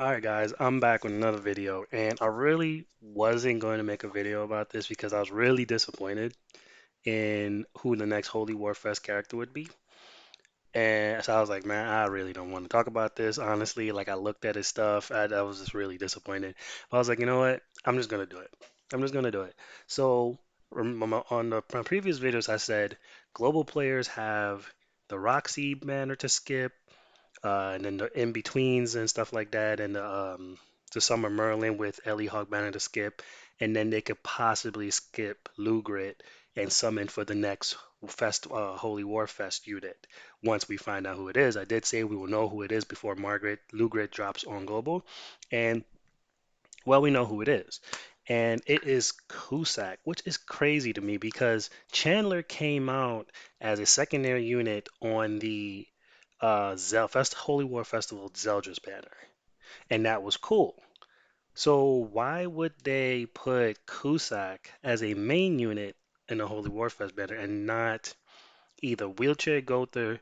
Alright guys, I'm back with another video and I really wasn't going to make a video about this because I was really disappointed in who the next Holy War Fest character would be. And so I was like, man, I really don't want to talk about this, honestly. Like I looked at his stuff, I was just really disappointed. But I was like, you know what? I'm just gonna do it. I'm just gonna do it. So on my previous videos, I said global players have the Roxy banner to skip, and then the in betweens and stuff like that, and the Summer Merlin with Ellie Hawk Banner to skip, and then they could possibly skip LuGaret and summon for the next Holy War Fest unit. Once we find out who it is, I did say we will know who it is before Margaret LuGaret drops on global, and well, we know who it is. And it is Cusack, which is crazy to me because Chandler came out as a secondary unit on the Holy War Festival Zeldris banner, and that was cool. So why would they put Cusack as a main unit in the Holy War Fest banner and not either Wheelchair Gother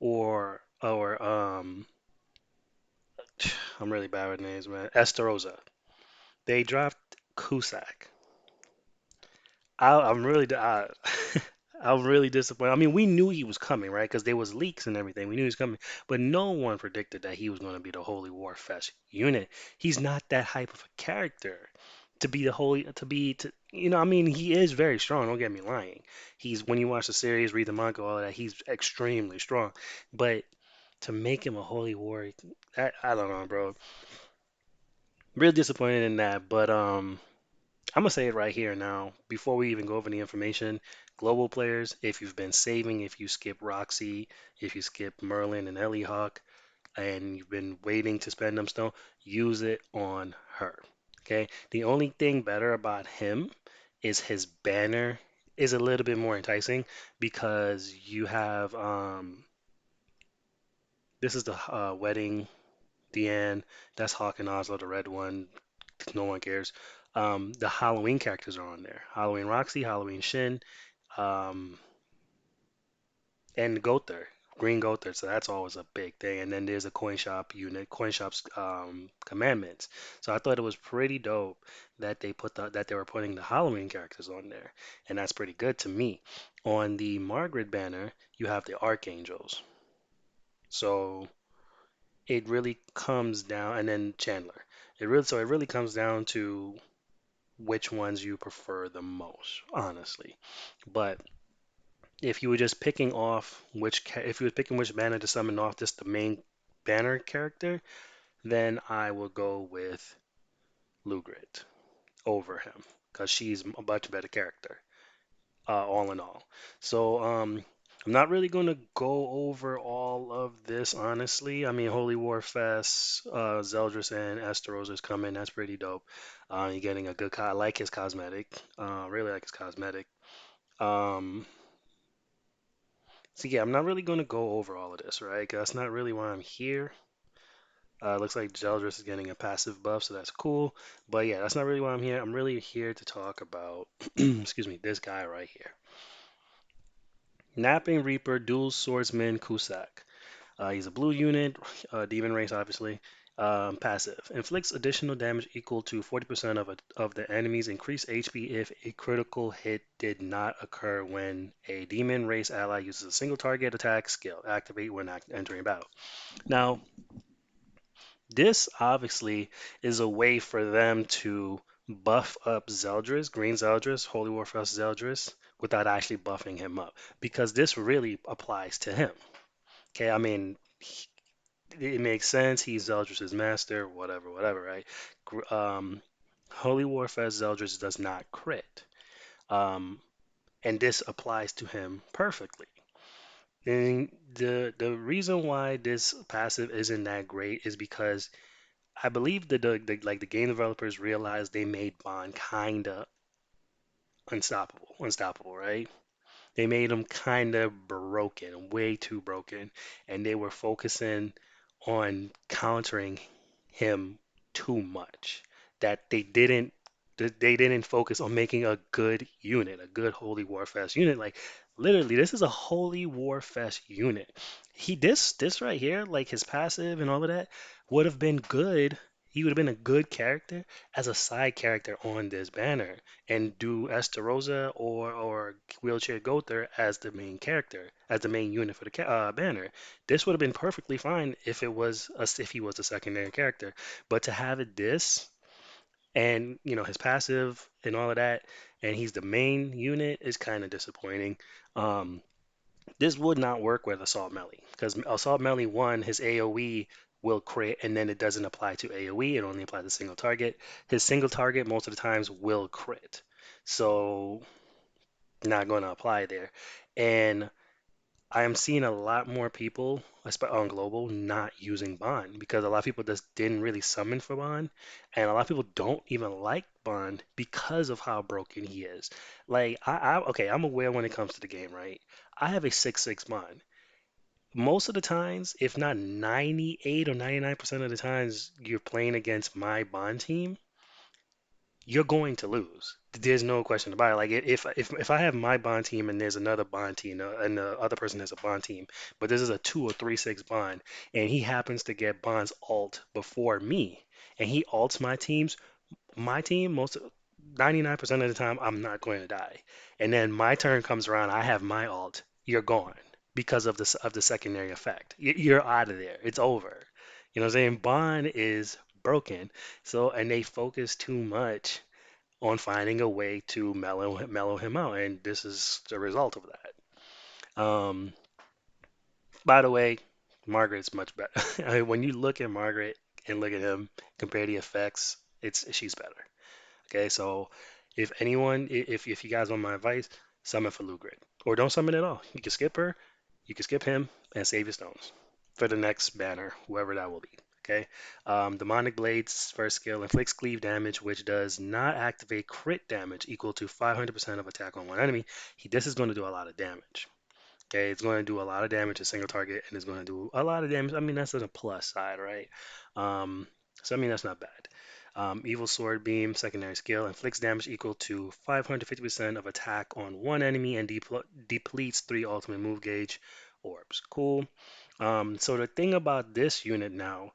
or I'm really bad with names, man. Estarossa. They dropped Cusack. I'm really I'm really disappointed. I mean, we knew he was coming, right? Because there was leaks and everything. We knew he was coming, but no one predicted that he was going to be the Holy War Fest unit. He's not that hype of a character to be the holy to be to I mean, he is very strong. Don't get me lying. He's when you watch the series, read the manga, all that, he's extremely strong. But to make him a Holy War, I don't know, bro. Really disappointed in that. But I'm gonna say it right here now before we even go over the information. Global players, if you've been saving, if you skip Roxy, if you skip Merlin and Ellie Hawk, and you've been waiting to spend them stone, use it on her. Okay. The only thing better about him is his banner is a little bit more enticing because you have this is the wedding Deanne, that's Hawk and Oslo, the red one. No one cares. The Halloween characters are on there. Halloween Roxy, Halloween Shin, um, and Gother, Green Gother. So that's always a big thing. And then there's a coin shop unit, coin shop's commandments. So I thought it was pretty dope that that they were putting the Halloween characters on there, and that's pretty good to me. On the Margaret banner, you have the Archangels. So it really comes down, and then Chandler. It really comes down to which ones you prefer the most, honestly. But if you were just picking off if you were picking which banner to summon off just the main banner character, then I would go with LuGaret over him because she's a much better character, all in all. So I'm not really going to go over all of this, honestly. I mean, Holy War Fest, Zeldris and Esteros is coming. That's pretty dope. You're getting a good. I like his cosmetic. Really like his cosmetic. Um, so yeah, I'm not really going to go over all of this, right? 'Cause that's not really why I'm here. Looks like Zeldris is getting a passive buff, so that's cool. But yeah, that's not really why I'm here. I'm really here to talk about, excuse me, this guy right here. Napping Reaper Dual Swordsman Cusack. He's a blue unit, demon race, obviously. Passive inflicts additional damage equal to 40% of the enemy's increased HP if a critical hit did not occur when a demon race ally uses a single target attack skill. Activate when entering battle. Now, this obviously is a way for them to buff up Zeldris, Green Zeldris, Holy Warfrust Zeldris, without actually buffing him up, because this really applies to him. Okay, I mean, it makes sense. He's Zeldris' master, whatever, whatever, right? Holy Warfest Zeldris does not crit. Um, and this applies to him perfectly. And the reason why this passive isn't that great is because I believe that the game developers realized they made Bond kinda unstoppable, right? They made him kinda broken, way too broken, and they were focusing on countering him too much. That they didn't focus on making a good unit, a good Holy Warfest unit. Like literally, this is a Holy Warfest unit. This right here, like his passive and all of that, would have been good He would have been a good character as a side character on this banner, and do Estarossa or Wheelchair Gother as the main character, as the main unit for the banner. This would have been perfectly fine if if he was a secondary character, but to have it this and his passive and all of that, and he's the main unit is kind of disappointing. Um, this would not work with Assault Melee because Assault Melee 1, his AoE will crit and then it doesn't apply to AoE, it only applies to single target. His single target most of the times will crit. So not going to apply there. And I am seeing a lot more people on global not using Bond because a lot of people just didn't really summon for Bond, and a lot of people don't even like Bond because of how broken he is. Like okay, I'm aware when it comes to the game, right? I have a 6/6 Bond. Most of the times, if not 98 or 99% of the times you're playing against my Bond team, you're going to lose. There's no question about it. Like if I have my bond team and there's another bond team and the other person has a bond team, but this is a 2 or 3/6 bond, and he happens to get bonds alt before me, and he alts my team most 99% of the time I'm not going to die, and then my turn comes around, I have my alt, you're gone because of the secondary effect. You're out of there. It's over. You know what I'm saying? Bond is broken. So and they focus too much on finding a way to mellow him out, and this is the result of that. By the way, Margaret's much better. I mean, when you look at Margaret and look at him, compare the effects, it's she's better. Okay, so if anyone, if you guys want my advice, summon for LuGaret, or don't summon at all. You can skip her, you can skip him, and save your stones for the next banner, whoever that will be. Okay, Demonic Blade's first skill inflicts cleave damage, which does not activate crit damage equal to 500% of attack on one enemy. This is going to do a lot of damage. Okay, it's going to do a lot of damage to single target, and it's going to do a lot of damage. I mean, that's on the plus side, right? Um, so I mean, that's not bad. Evil Sword Beam, secondary skill, inflicts damage equal to 550% of attack on one enemy and depletes 3 ultimate move gauge orbs. Cool. So the thing about this unit now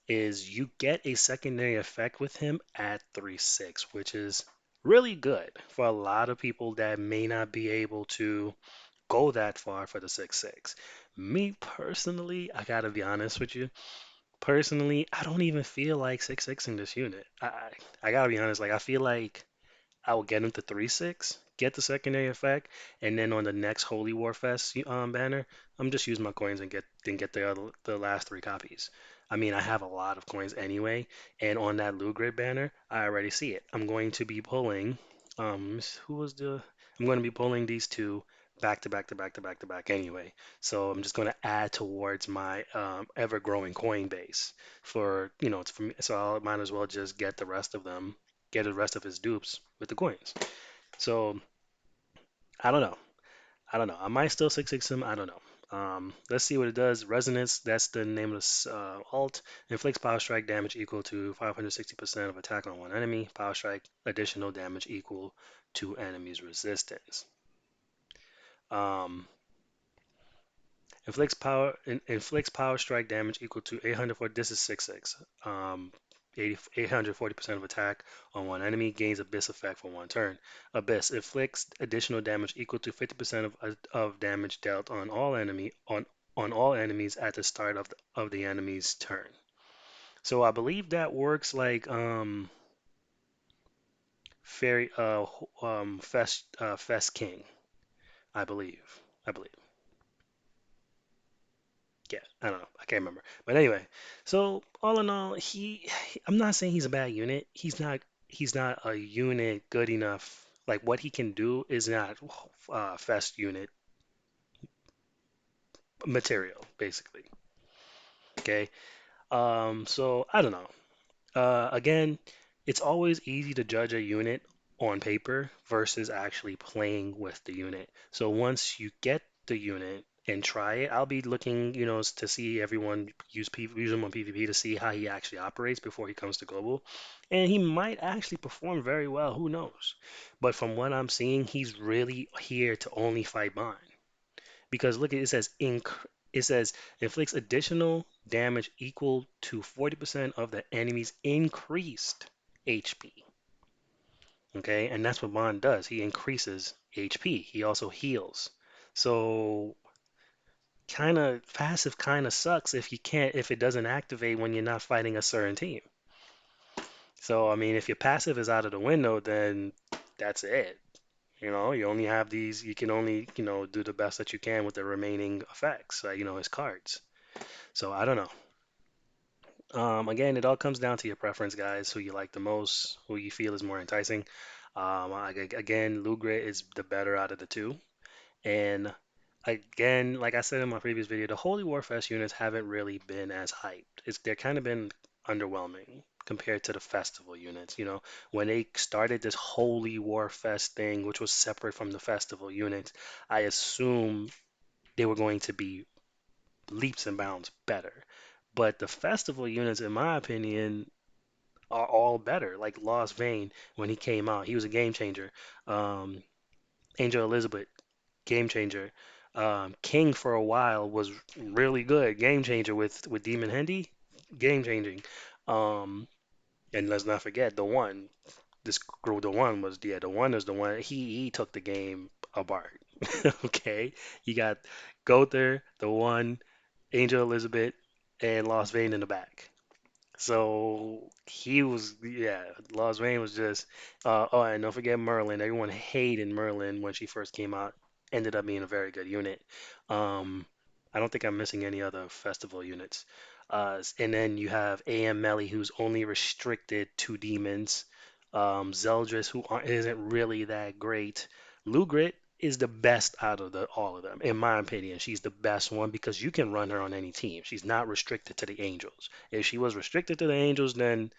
is you get a secondary effect with him at 3/6, which is really good for a lot of people that may not be able to go that far for the 6/6. Me personally, I gotta be honest with you. Personally, I don't even feel like 6/6 in this unit. I gotta be honest. Like I feel like I will get him to 3/6, get the secondary effect, and then on the next Holy War Fest banner, I'm just use my coins and get the last 3 copies. I mean, I have a lot of coins anyway, and on that LuGaret banner, I already see it. I'm going to be pulling. Who was the? I'm going to be pulling these two back to back to back to back to back anyway. So I'm just going to add towards my ever-growing coin base it's for me. So I might as well just get the rest of his dupes with the coins. So I don't know. I don't know. I might still 6/6 him. I don't know. Let's see what it does. Resonance, that's the name of this alt. Inflicts power strike damage equal to 560% of attack on one enemy. Power strike additional damage equal to enemy's resistance. Um, inflicts power strike damage equal to 840. This is 6/6. 840% of attack on one enemy, gains Abyss effect for one turn. Abyss inflicts additional damage equal to 50% of damage dealt on all enemies at the start of the enemy's turn. So I believe that works like fairy Fest King. I believe. I believe. Yeah, I don't know. I can't remember. But anyway, so all in all, I'm not saying he's a bad unit. He's not a unit good enough. Like what he can do is not fest unit material, basically. Okay. So I don't know. Again, it's always easy to judge a unit on paper versus actually playing with the unit. So once you get the unit and try it, I'll be looking, to see everyone use him on PvP to see how he actually operates before he comes to global. And he might actually perform very well, who knows? But from what I'm seeing, he's really here to only fight Bond. Because look, it says inflicts additional damage equal to 40% of the enemy's increased HP. Okay, and that's what Bond does. He increases HP. He also heals. So kind of passive kind of sucks if it doesn't activate when you're not fighting a certain team. So I mean, if your passive is out of the window, then that's it. You only have these. You can only do the best that you can with the remaining effects. His cards. So I don't know. Again, it all comes down to your preference, guys. Who you like the most, who you feel is more enticing. Again, LuGaret is the better out of the two. And again, like I said in my previous video, the Holy Warfest units haven't really been as hyped. They're kind of been underwhelming compared to the festival units. When they started this Holy Warfest thing, which was separate from the festival units, I assumed they were going to be leaps and bounds better. But the festival units, in my opinion, are all better. Like Lost Vein, when he came out, he was a game changer. Um, Angel Elizabeth, game changer. King for a while was really good, game changer with Demon Handy, game changing. Um, and let's not forget the one. This the one was the one is the one he took the game apart. Okay, you got Gother, the one, Angel Elizabeth, and Lost Vein in the back. So he was, yeah, Lost Vein was just, oh, and don't forget Merlin. Everyone hated Merlin when she first came out. Ended up being a very good unit. Um, I don't think I'm missing any other festival units. And then you have AM Melly, who's only restricted to demons. Zeldris, who isn't really that great. Lugrit is the best out of all of them, in my opinion. She's the best one because you can run her on any team. She's not restricted to the Angels. If she was restricted to the Angels, then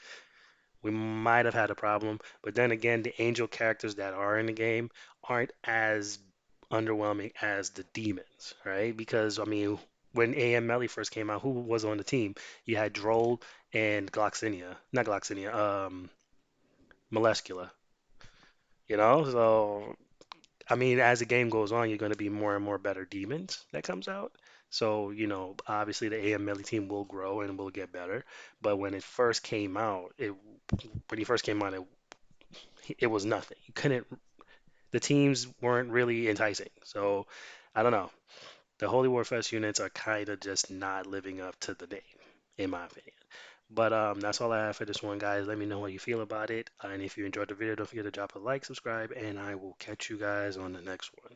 we might have had a problem. But then again, the Angel characters that are in the game aren't as underwhelming as the demons, right? Because I mean, when AM Melly first came out, who was on the team? You had Droll and Gloxinia, not Gloxinia, Molescula. So I mean, as the game goes on, you're going to be more and more better demons that comes out. So, obviously the AM Melee team will grow and will get better. But when he first came out, it was nothing. The teams weren't really enticing. So, I don't know. The Holy Warfest units are kind of just not living up to the name, in my opinion. But that's all I have for this one, guys. Let me know how you feel about it. And if you enjoyed the video, don't forget to drop a like, subscribe, and I will catch you guys on the next one.